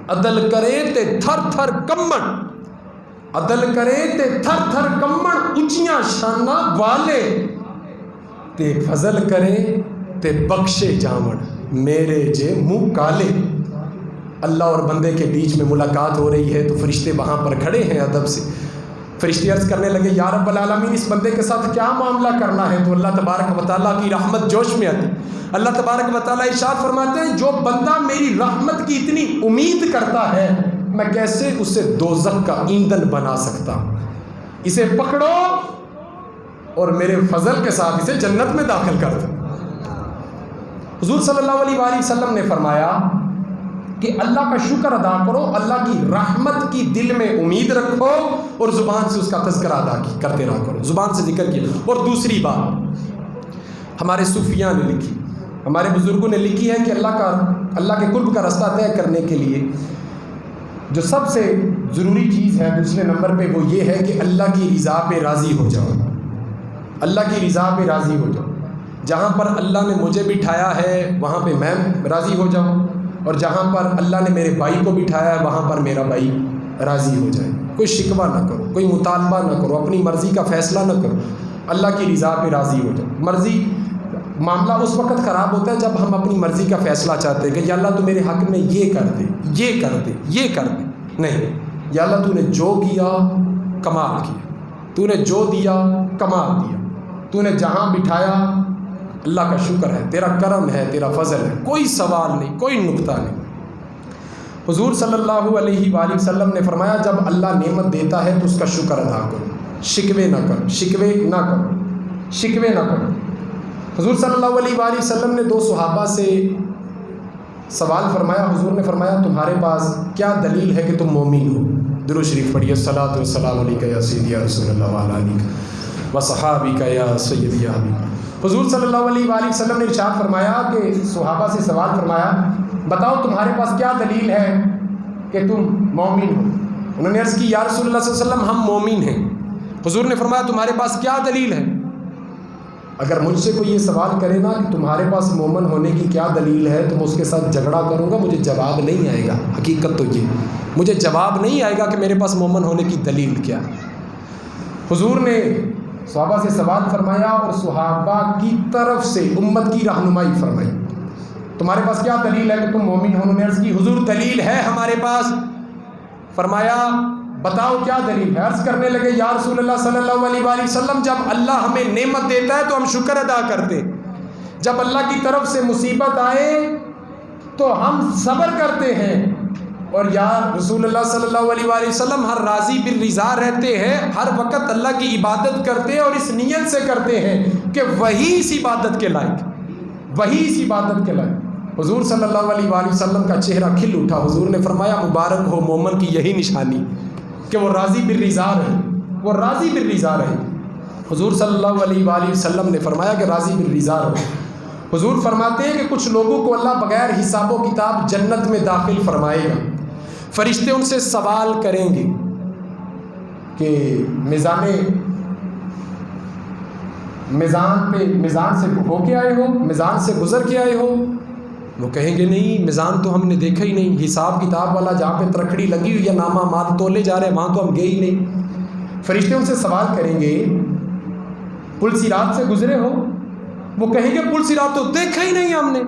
S1: عدل کرے تے تھر تھر کمن، عدل کرے تے تھر تھر کمن، اونچیاں شاناں والے تے فضل کرے تے بخشے جاون میرے جے منہ کالے۔ اللہ اور بندے کے بیچ میں ملاقات ہو رہی ہے تو فرشتے وہاں پر کھڑے ہیں ادب سے، فرشتے عرض کرنے لگے یا رب العالمین اس بندے کے ساتھ کیا معاملہ کرنا ہے؟ تو اللہ تبارک و تعالیٰ کی رحمت جوش میں آتی. اللہ تبارک و تعالیٰ ارشاد فرماتے ہیں جو بندہ میری رحمت کی اتنی امید کرتا ہے میں کیسے اسے دوزخ کا ایندھن بنا سکتا ہوں. اسے پکڑو اور میرے فضل کے ساتھ اسے جنت میں داخل کر دو. حضور صلی اللہ علیہ وآلہ وسلم نے فرمایا کہ اللہ کا شکر ادا کرو، اللہ کی رحمت کی دل میں امید رکھو اور زبان سے اس کا تذکرہ ادا کرتے رہا کرو، زبان سے ذکر کیا. اور دوسری بات ہمارے صوفیاء نے لکھی، ہمارے بزرگوں نے لکھی ہے کہ اللہ کے قرب کا راستہ طے کرنے کے لیے جو سب سے ضروری چیز ہے دوسرے نمبر پہ وہ یہ ہے کہ اللہ کی رضا پہ راضی ہو جاؤ. اللہ کی رضا پہ راضی ہو جاؤ. جہاں پر اللہ نے مجھے بٹھایا ہے وہاں پہ میں راضی ہو جاؤں، اور جہاں پر اللہ نے میرے بھائی کو بٹھایا ہے وہاں پر میرا بھائی راضی ہو جائے. کوئی شکوہ نہ کرو، کوئی مطالبہ نہ کرو، اپنی مرضی کا فیصلہ نہ کرو، اللہ کی رضا پہ راضی ہو جاؤ. مرضی معاملہ اس وقت خراب ہوتا ہے جب ہم اپنی مرضی کا فیصلہ چاہتے ہیں کہ یا اللہ تو میرے حق میں یہ کر دے، یہ کر دے، یہ کر دے. نہیں، یا اللہ تو نے جو کیا کمال کیا، تو نے جو دیا کمال دیا، تو نے جہاں بٹھایا اللہ کا شکر ہے، تیرا کرم ہے، تیرا فضل ہے، کوئی سوال نہیں، کوئی نقطہ نہیں. حضور صلی اللہ علیہ وآلہ وسلم نے فرمایا جب اللہ نعمت دیتا ہے تو اس کا شکر ادا کرو، شکوے نہ کرو، شکوے نہ کرو، شکوے نہ کرو. حضور صلی اللہ علیہ وآلہ وسلم نے دو صحابہ سے سوال فرمایا. حضور نے فرمایا تمہارے پاس کیا دلیل ہے کہ تم مومن ہو؟ درود شریف پڑھیے. الصلاۃ والسلام علیک یا سیدی یا رسول اللہ وعلی آلک و صحابک یا سیدی یا حبیب. حضور صلی اللہ علیہ وآلہ وسلم نے ارشاد فرمایا کہ صحابہ سے سوال فرمایا بتاؤ تمہارے پاس کیا دلیل ہے کہ تم مومن ہو؟ انہوں نے عرض کی یا رسول اللہ صلی اللہ علیہ وسلم ہم مومن ہیں. حضور نے فرمایا تمہارے پاس کیا دلیل ہے؟ اگر مجھ سے کوئی یہ سوال کرے نا کہ تمہارے پاس مومن ہونے کی کیا دلیل ہے تو میں اس کے ساتھ جھگڑا کروں گا، مجھے جواب نہیں آئے گا. حقیقت تو یہ مجھے جواب نہیں آئے گا کہ میرے پاس مومن ہونے کی دلیل کیا. حضور نے صحابہ سے سوال فرمایا اور صحابہ کی طرف سے امت کی رہنمائی فرمائی تمہارے پاس کیا دلیل ہے کہ تم مومن ہو؟ انہوں نے عرض کی حضور دلیل ہے ہمارے پاس. فرمایا بتاؤ کیا دلیل ہے؟ عرض کرنے لگے یا رسول اللہ صلی اللہ علیہ وآلہ وسلم جب اللہ ہمیں نعمت دیتا ہے تو ہم شکر ادا کرتے، جب اللہ کی طرف سے مصیبت آئے تو ہم صبر کرتے ہیں، اور یا رسول اللہ صلی اللہ علیہ وآلہ وسلم ہر راضی بالرضا رہتے ہیں، ہر وقت اللہ کی عبادت کرتے ہیں اور اس نیت سے کرتے ہیں کہ وہی اس عبادت کے لائق، وہی اس عبادت کے لائق. حضور صلی اللہ علیہ وآلہ وسلم کا چہرہ کھل اٹھا. حضور نے فرمایا مبارک ہو مومن کی یہی نشانی کہ وہ راضی بالرضا رہے، وہ راضی بالرضا رہے. حضور صلی اللہ علیہ وآلہ وسلم نے فرمایا کہ راضی بالرضا رہو. حضور فرماتے ہیں کہ کچھ لوگوں کو اللہ بغیر حساب و کتاب جنت میں داخل فرمائے گا. فرشتے ان سے سوال کریں گے کہ میزان سے ہو کے آئے ہو، میزان سے گزر کے آئے ہو؟ وہ کہیں گے نہیں، میزان تو ہم نے دیکھا ہی نہیں، حساب کتاب والا جہاں پہ ترکھڑی لگی ہوئی یا نامہ مال تولے جا رہے ہیں وہاں تو ہم گئے ہی نہیں. فرشتے ان سے سوال کریں گے پل صراط سے گزرے ہو؟ وہ کہیں گے پل صراط تو دیکھا ہی نہیں ہم نے.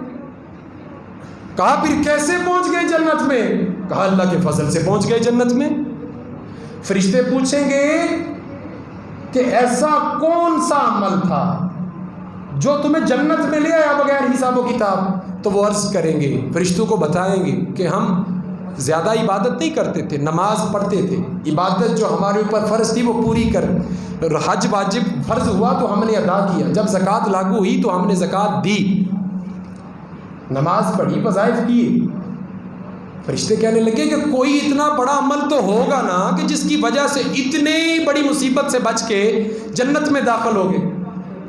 S1: کہا پھر کیسے پہنچ گئے جنت میں؟ کہا اللہ کے فضل سے پہنچ گئے جنت میں. فرشتے پوچھیں گے کہ ایسا کون سا عمل تھا جو تمہیں جنت میں لے آیا بغیر حساب و کتاب؟ تو وہ عرض کریں گے، فرشتوں کو بتائیں گے کہ ہم زیادہ عبادت نہیں کرتے تھے، نماز پڑھتے تھے، عبادت جو ہمارے اوپر فرض تھی وہ پوری کر، حج واجب فرض ہوا تو ہم نے ادا کیا، جب زکوٰۃ لاگو ہوئی تو ہم نے زکوٰۃ دی، نماز پڑھی، وظائف کیے. فرشتے کہنے لگے کہ کوئی اتنا بڑا عمل تو ہوگا نا کہ جس کی وجہ سے اتنی بڑی مصیبت سے بچ کے جنت میں داخل ہو گئے.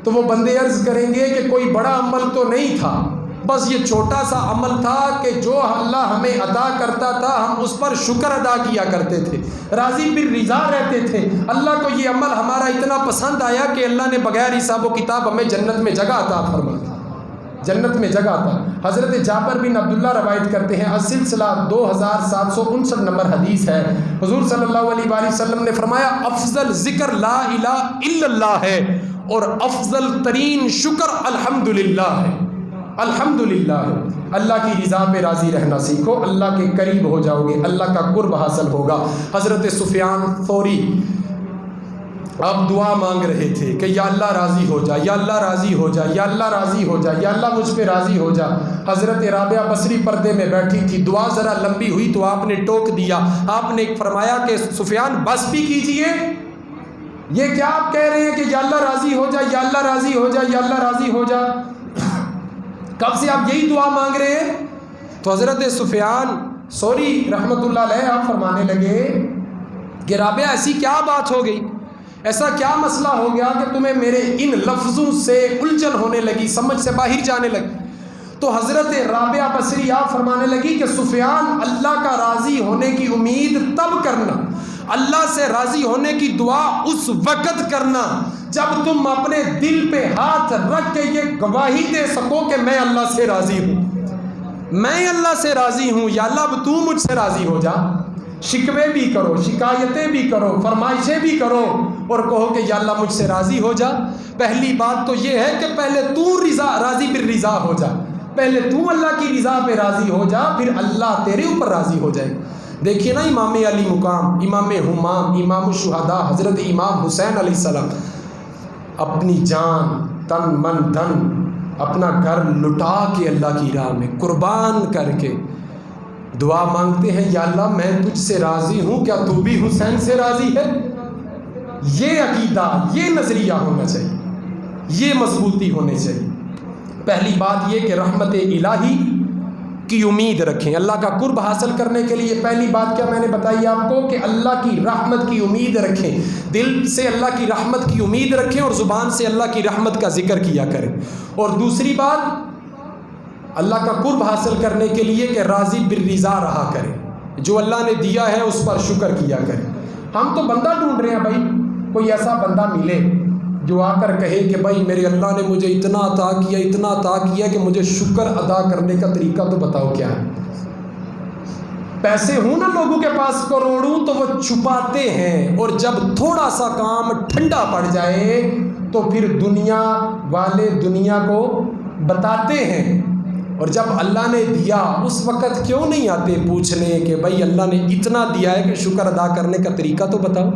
S1: تو وہ بندے عرض کریں گے کہ کوئی بڑا عمل تو نہیں تھا، بس یہ چھوٹا سا عمل تھا کہ جو اللہ ہمیں عطا کرتا تھا ہم اس پر شکر ادا کیا کرتے تھے، راضی بالرضا رہتے تھے. اللہ کو یہ عمل ہمارا اتنا پسند آیا کہ اللہ نے بغیر حساب و کتاب ہمیں جنت میں جگہ عطا فرما، جنت میں جگہ عطا. حضرت جابر بن عبداللہ روایت کرتے ہیں، السلسلہ 2759 نمبر حدیث ہے. حضور صلی اللہ علیہ وآلہ وسلم نے فرمایا افضل ذکر لا الہ الا اللہ ہے اور افضل ترین شکر الحمدللہ ہے. الحمدللہ اللہ کی رضا پہ راضی رہنا سیکھو، اللہ کے قریب ہو جاؤ گے، اللہ کا قرب حاصل ہوگا. حضرت سفیان ثوری آپ دعا مانگ رہے تھے کہ یا اللہ راضی ہو جا، یا اللہ راضی ہو جا، یا اللہ راضی ہو جا، یا اللہ مجھ پہ راضی ہو جا۔ حضرت رابعہ بصری پردے میں بیٹھی تھی، دعا ذرا لمبی ہوئی تو آپ نے ٹوک دیا، آپ نے فرمایا کہ سفیان بس بھی کیجئے، یہ کیا آپ کہہ رہے ہیں کہ یا اللہ راضی ہو جا، یا اللہ راضی ہو جا، یا اللہ راضی ہو جا، کب سے آپ یہی دعا مانگ رہے ہیں؟ تو حضرت سفیان ثوری رحمۃ اللہ علیہ آپ فرمانے لگے کہ رابعہ ایسی کیا بات ہو گئی، ایسا کیا مسئلہ ہو گیا کہ تمہیں میرے ان لفظوں سے الجھن ہونے لگی، سمجھ سے باہر جانے لگی؟ تو حضرت رابعہ بصری آپ فرمانے لگی کہ سفیان، اللہ کا راضی ہونے کی امید تب کرنا، اللہ سے راضی ہونے کی دعا اس وقت کرنا جب تم اپنے دل پہ ہاتھ رکھ کے یہ گواہی دے سکو کہ میں اللہ سے راضی ہوں، میں اللہ سے راضی ہوں، یا اللہ اب تو مجھ سے راضی ہو جا۔ شکوے بھی کرو، شکایتیں بھی کرو، فرمائشیں بھی کرو اور کہو کہ یا اللہ مجھ سے راضی ہو جا۔ پہلی بات تو یہ ہے کہ پہلے تو راضی بالرضا ہو جا، پہلے تو اللہ کی رضا پہ راضی ہو جا، پھر اللہ تیرے اوپر راضی ہو جائے۔ دیکھیے نا امام علی مقام، امام ہمام، امام الشہداء حضرت امام حسین علیہ السلام اپنی جان، تن من دھن، اپنا گھر لٹا کے اللہ کی راہ میں قربان کر کے دعا مانگتے ہیں، یا اللہ میں تجھ سے راضی ہوں، کیا تو بھی حسین سے راضی ہے؟ یہ عقیدہ، یہ نظریہ ہونا چاہیے، یہ مضبوطی ہونی چاہیے۔ پہلی بات یہ کہ رحمت الہی کی امید رکھیں، اللہ کا قرب حاصل کرنے کے لیے پہلی بات کیا میں نے بتائی آپ کو کہ اللہ کی رحمت کی امید رکھیں، دل سے اللہ کی رحمت کی امید رکھیں اور زبان سے اللہ کی رحمت کا ذکر کیا کریں۔ اور دوسری بات اللہ کا قرب حاصل کرنے کے لیے کہ راضی بالرضا رہا کریں، جو اللہ نے دیا ہے اس پر شکر کیا کریں۔ ہم تو بندہ ڈھونڈ رہے ہیں بھائی، کوئی ایسا بندہ ملے جو آ کر کہے کہ بھائی میرے اللہ نے مجھے اتنا عطا کیا، اتنا عطا کیا کہ مجھے شکر ادا کرنے کا طریقہ تو بتاؤ کیا ہے۔ پیسے ہوں نا لوگوں کے پاس کروڑوں تو وہ چھپاتے ہیں، اور جب تھوڑا سا کام ٹھنڈا پڑ جائے تو پھر دنیا والے دنیا کو بتاتے ہیں، اور جب اللہ نے دیا اس وقت کیوں نہیں آتے پوچھنے کہ بھائی اللہ نے اتنا دیا ہے کہ شکر ادا کرنے کا طریقہ تو بتاؤ۔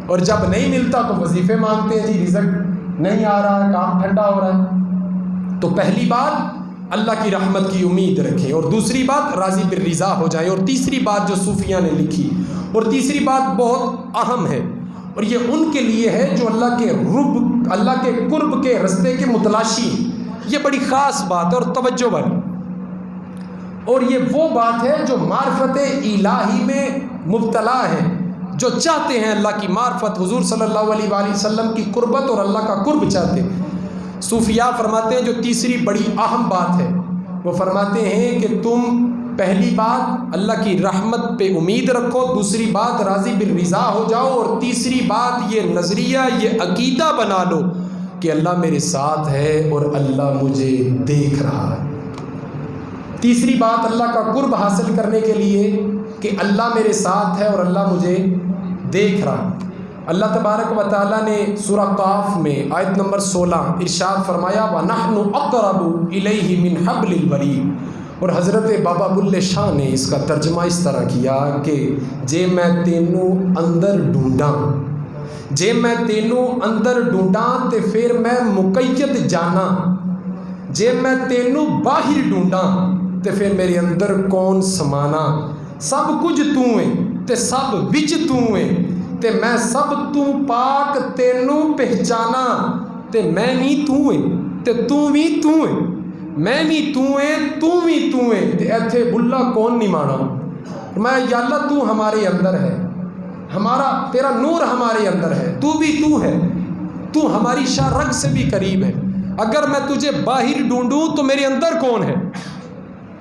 S1: اور جب نہیں ملتا تو وظیفے مانگتے ہیں، جی رزق نہیں آ رہا ہے، کام ٹھنڈا ہو رہا ہے۔ تو پہلی بات اللہ کی رحمت کی امید رکھیں، اور دوسری بات راضی بالرضا ہو جائیں، اور تیسری بات جو صوفیہ نے لکھی، اور تیسری بات بہت اہم ہے، اور یہ ان کے لیے ہے جو اللہ کے قرب کے رستے کے متلاشی، یہ بڑی خاص بات ہے اور توجہ والی، اور یہ وہ بات ہے جو معرفت الہی میں مبتلا ہے، جو چاہتے ہیں اللہ کی معرفت، حضور صلی اللہ علیہ وآلہ وسلم کی قربت اور اللہ کا قرب چاہتے ہیں۔ صوفیاء فرماتے ہیں جو تیسری بڑی اہم بات ہے، وہ فرماتے ہیں کہ تم پہلی بات اللہ کی رحمت پہ امید رکھو، دوسری بات راضی بالرضا ہو جاؤ، اور تیسری بات یہ نظریہ، یہ عقیدہ بنا لو کہ اللہ میرے ساتھ ہے اور اللہ مجھے دیکھ رہا ہے۔ تیسری بات اللہ کا قرب حاصل کرنے کے لیے کہ اللہ میرے ساتھ ہے اور اللہ مجھے دیکھ رہا ہے۔ اللہ تبارک و تعالیٰ نے سورہ قاف میں آیت نمبر 16 ارشاد فرمایا وَنَحْنُ أَقْرَبُ إِلَيْهِ مِنْ حَبْلِ الْوَرِيدِ، اور حضرت بابا بلے شاہ نے اس کا ترجمہ اس طرح کیا کہ جے میں تینوں اندر ڈھونڈاں، جے میں تینوں اندر ڈھونڈاں تے پھر میں مقید جانا، جے میں تینوں باہر ڈھونڈاں تے پھر میرے اندر کون سمانا، سب کچھ تو ہے تے سب وچ تو ہے تے میں سب تو پاک تینوں پہچانا، تے میں بھی تو ہے تے تو بھی تو ہے، میں بھی تو ہے تو بھی تو ہے، تے ایتھے بلا کون نہیں مانا۔ میں یا اللہ تو ہمارے اندر ہے، ہمارا تیرا نور ہمارے اندر ہے، تو بھی تو ہے، تو ہماری شاہ رگ سے بھی قریب ہے، اگر میں تجھے باہر ڈھونڈوں تو میرے اندر کون ہے،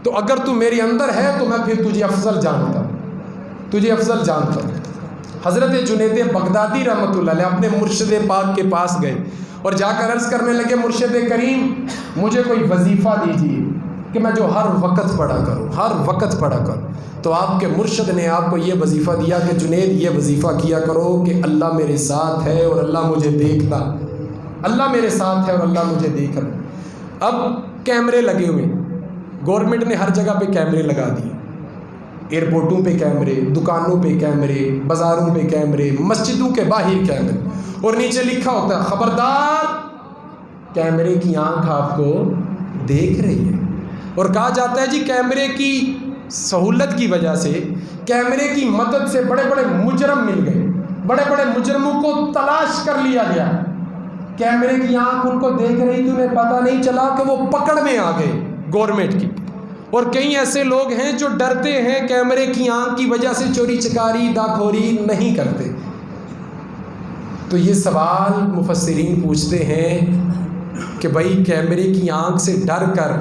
S1: تو اگر تو میرے اندر ہے تو میں پھر تجھے افضل جانتا، تجھے افضل جانتا۔ حضرت جنید بغدادی رحمۃ اللہ علیہ اپنے مرشد پاک کے پاس گئے اور جا کر عرض کرنے لگے مرشد کریم مجھے کوئی وظیفہ دیجیے کہ میں جو ہر وقت پڑھا کروں، ہر وقت پڑھا کروں۔ تو آپ کے مرشد نے آپ کو یہ وظیفہ دیا کہ جنید یہ وظیفہ کیا کرو کہ اللہ میرے ساتھ ہے اور اللہ مجھے دیکھتا، اللہ میرے ساتھ ہے اور اللہ مجھے دیکھ رہا۔ اب کیمرے لگے ہوئے، گورنمنٹ نے ہر جگہ پہ کیمرے لگا دیے، ایئرپورٹوں پہ کیمرے، دکانوں پہ کیمرے، بازاروں پہ کیمرے، مسجدوں کے باہر کیمرے، اور نیچے لکھا ہوتا ہے خبردار کیمرے کی آنکھ آپ کو دیکھ رہی ہے. اور کہا جاتا ہے جی کیمرے کی سہولت کی وجہ سے, کیمرے کی مدد سے بڑے بڑے مجرم مل گئے, بڑے بڑے مجرموں کو تلاش کر لیا گیا. کیمرے کی آنکھ ان کو دیکھ رہی تھی, انہیں پتہ نہیں چلا کہ وہ پکڑ میں آ گئے گورنمنٹ کی. اور کئی ایسے لوگ ہیں جو ڈرتے ہیں کیمرے کی آنکھ کی وجہ سے چوری چکاری داخوری نہیں کرتے. تو یہ سوال مفسرین پوچھتے ہیں کہ بھائی کیمرے کی آنکھ سے ڈر کر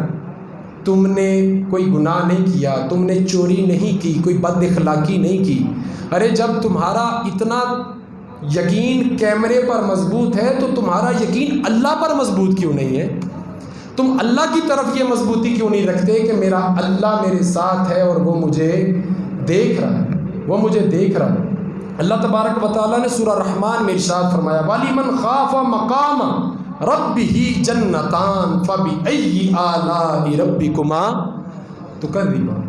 S1: تم نے کوئی گناہ نہیں کیا, تم نے چوری نہیں کی, کوئی بد اخلاقی نہیں کی. ارے جب تمہارا اتنا یقین کیمرے پر مضبوط ہے تو تمہارا یقین اللہ پر مضبوط کیوں نہیں ہے؟ تم اللہ کی طرف یہ مضبوطی کیوں نہیں رکھتے کہ میرا اللہ میرے ساتھ ہے اور وہ مجھے دیکھ رہا ہے, وہ مجھے دیکھ رہا ہے. اللہ تبارک و تعالیٰ نے سورہ رحمان میں ارشاد فرمایا وَلِمَنْ خَافَ مَقَامَ رَبِّهِ جَنَّتَانِ فَبِأَيِّ آلَاءِ رَبِّكُمَا تُكَذِّبَانِ.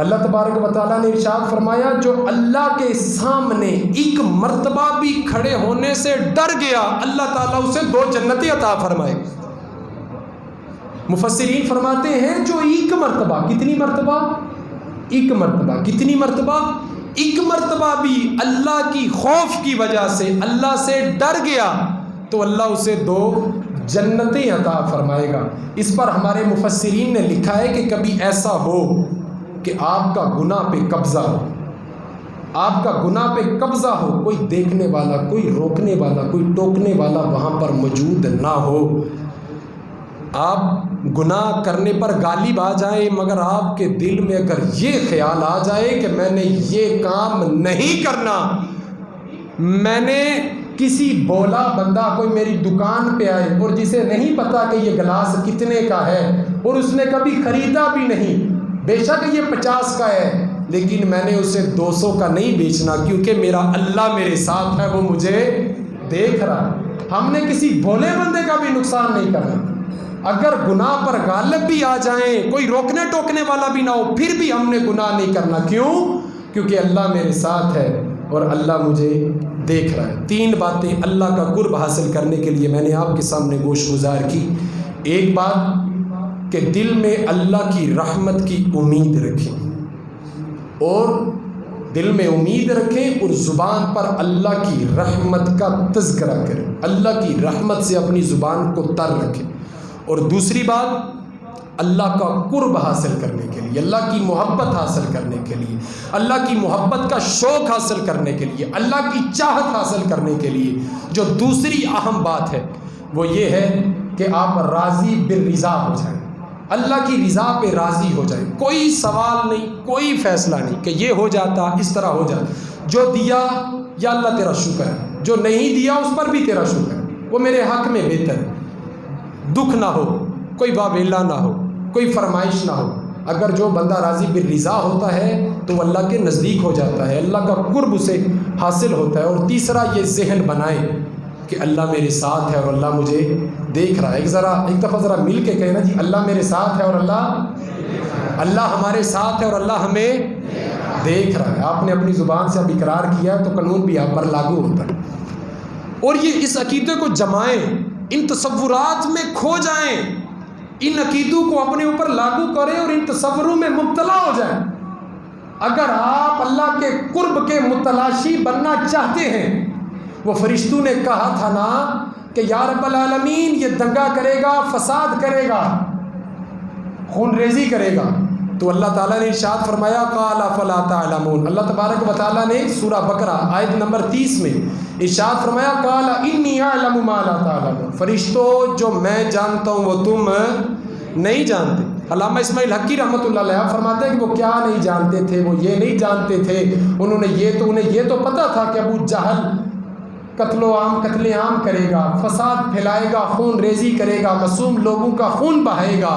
S1: اللہ تبارک و تعالیٰ نے ارشاد فرمایا جو اللہ کے سامنے ایک مرتبہ بھی کھڑے ہونے سے ڈر گیا اللہ تعالیٰ اسے 2 جنتیں عطا فرمائے. مفسرین فرماتے ہیں جو ایک مرتبہ, کتنی مرتبہ؟ ایک مرتبہ. کتنی مرتبہ؟ ایک مرتبہ بھی اللہ کی خوف کی وجہ سے اللہ سے ڈر گیا تو اللہ اسے 2 جنتیں عطا فرمائے گا. اس پر ہمارے مفسرین نے لکھا ہے کہ کبھی ایسا ہو کہ آپ کا گناہ پہ قبضہ ہو, آپ کا گناہ پہ قبضہ ہو, کوئی دیکھنے والا, کوئی روکنے والا, کوئی ٹوکنے والا وہاں پر موجود نہ ہو, آپ گناہ کرنے پر غالب آ جائیں مگر آپ کے دل میں اگر یہ خیال آ جائے کہ میں نے یہ کام نہیں کرنا, میں نے کسی بولا بندہ کوئی میری دکان پہ آئے اور جسے نہیں پتا کہ یہ گلاس کتنے کا ہے اور اس نے کبھی خریدا بھی نہیں, بے شک یہ 50 کا ہے لیکن میں نے اسے 200 کا نہیں بیچنا کیونکہ میرا اللہ میرے ساتھ ہے, وہ مجھے دیکھ رہا ہے. ہم نے کسی بولے بندے کا بھی نقصان نہیں کرنا. اگر گناہ پر غالب بھی آ جائیں, کوئی روکنے ٹوکنے والا بھی نہ ہو, پھر بھی ہم نے گناہ نہیں کرنا. کیوں؟ کیونکہ اللہ میرے ساتھ ہے اور اللہ مجھے دیکھ رہا ہے. 3 باتیں اللہ کا قرب حاصل کرنے کے لیے میں نے آپ کے سامنے گوش گزار کی. ایک بات کہ دل میں اللہ کی رحمت کی امید رکھیں, اور دل میں امید رکھیں اور زبان پر اللہ کی رحمت کا تذکرہ کریں, اللہ کی رحمت سے اپنی زبان کو تر رکھیں. اور دوسری بات اللہ کا قرب حاصل کرنے کے لیے, اللہ کی محبت حاصل کرنے کے لیے, اللہ کی محبت کا شوق حاصل کرنے کے لیے, اللہ کی چاہت حاصل کرنے کے لیے جو دوسری اہم بات ہے وہ یہ ہے کہ آپ راضی بالرضا ہو جائیں, اللہ کی رضا پہ راضی ہو جائیں. کوئی سوال نہیں, کوئی فیصلہ نہیں کہ یہ ہو جاتا اس طرح ہو جاتا. جو دیا یا اللہ تیرا شکر ہے, جو نہیں دیا اس پر بھی تیرا شکر ہے, وہ میرے حق میں بہتر ہے. دکھ نہ ہو, کوئی واویلا نہ ہو, کوئی فرمائش نہ ہو. اگر جو بندہ راضی بالرضا ہوتا ہے تو وہ اللہ کے نزدیک ہو جاتا ہے, اللہ کا قرب اسے حاصل ہوتا ہے. اور تیسرا یہ ذہن بنائے کہ اللہ میرے ساتھ ہے اور اللہ مجھے دیکھ رہا ہے. ایک دفعہ ذرا مل کے کہنا جی اللہ میرے ساتھ ہے اور اللہ ہمارے ساتھ ہے اور اللہ ہمیں دیکھ رہا ہے. آپ نے اپنی زبان سے اب اقرار کیا تو قانون بھی آپ پر لاگو ہوتا ہے. اور یہ اس عقیدے کو جمائیں, ان تصورات میں کھو جائیں, ان عقیدوں کو اپنے اوپر لاگو کریں اور ان تصوروں میں مبتلا ہو جائیں. اگر آپ اللہ کے قرب کے متلاشی بننا چاہتے ہیں, وہ فرشتوں نے کہا تھا نا کہ یا رب العالمین یہ دنگا کرے گا, فساد کرے گا, خون ریزی کرے گا, تو اللہ تعالیٰ نے ارشاد فرمایا قال فلا تعلمون. اللہ تبارک و تعالیٰ نے سورہ بقرہ آیت نمبر 30 میں ارشاد فرمایا قال انی اعلم ما لا تعلمون. فرشتوں جو میں جانتا ہوں وہ تم نہیں جانتے. علامہ اسماعیل حقی رحمۃ اللہ علیہ فرماتے ہیں کہ وہ کیا نہیں جانتے تھے, وہ یہ نہیں جانتے تھے, انہیں یہ تو پتہ تھا کہ ابو جہل قتل عام کرے گا, فساد پھیلائے گا, خون ریزی کرے گا, معصوم لوگوں کا خون بہائے گا,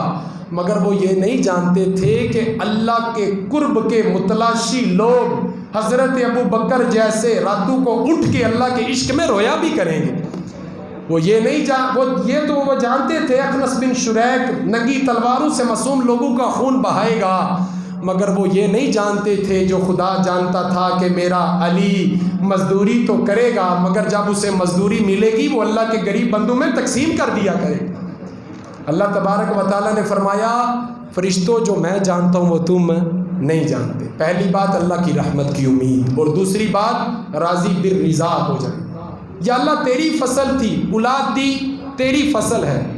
S1: مگر وہ یہ نہیں جانتے تھے کہ اللہ کے قرب کے متلاشی لوگ حضرت ابو بکر جیسے راتوں کو اٹھ کے اللہ کے عشق میں رویا بھی کریں گے. وہ جانتے تھے اخنس بن شریک ننگی تلواروں سے معصوم لوگوں کا خون بہائے گا, مگر وہ یہ نہیں جانتے تھے جو خدا جانتا تھا کہ میرا علی مزدوری تو کرے گا مگر جب اسے مزدوری ملے گی وہ اللہ کے غریب بندوں میں تقسیم کر دیا کرے گا۔ اللہ تبارک و تعالیٰ نے فرمایا فرشتوں جو میں جانتا ہوں وہ تم نہیں جانتے۔ پہلی بات اللہ کی رحمت کی امید، اور دوسری بات راضی بالرضا ہو جائے۔ یا اللہ تیری فصل تھی، اولاد دی تیری فصل ہے،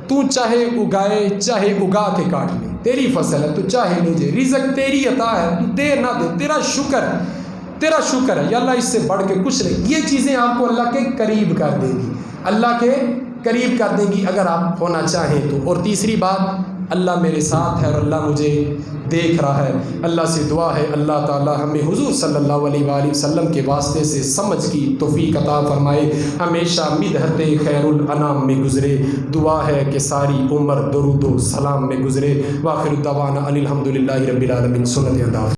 S1: تو چاہے اگائے چاہے اگا کے کاٹ لے، تیری فصل ہے، تو چاہے لے جائے، رزق تیری عطا ہے، تو دے نہ دے، تیرا شکر ہے، تیرا شکر ہے۔ یا اللہ اس سے بڑھ کے کچھ نہیں۔ یہ چیزیں آپ کو اللہ کے قریب کر دیں گی، اللہ کے قریب کر دیں گی اگر آپ ہونا چاہیں تو۔ اور تیسری بات اللہ میرے ساتھ ہے اور اللہ مجھے دیکھ رہا ہے۔ اللہ سے دعا ہے اللہ تعالی ہمیں حضور صلی اللہ علیہ وآلہ وسلم کے واسطے سے سمجھ کی توفیق عطا فرمائے، ہمیشہ مدحت خیر الانام میں گزرے۔ دعا ہے کہ ساری عمر درود و سلام میں گزرے۔ وآخر دعوانا ان الحمد للہ رب العالمین۔ سنت ادا۔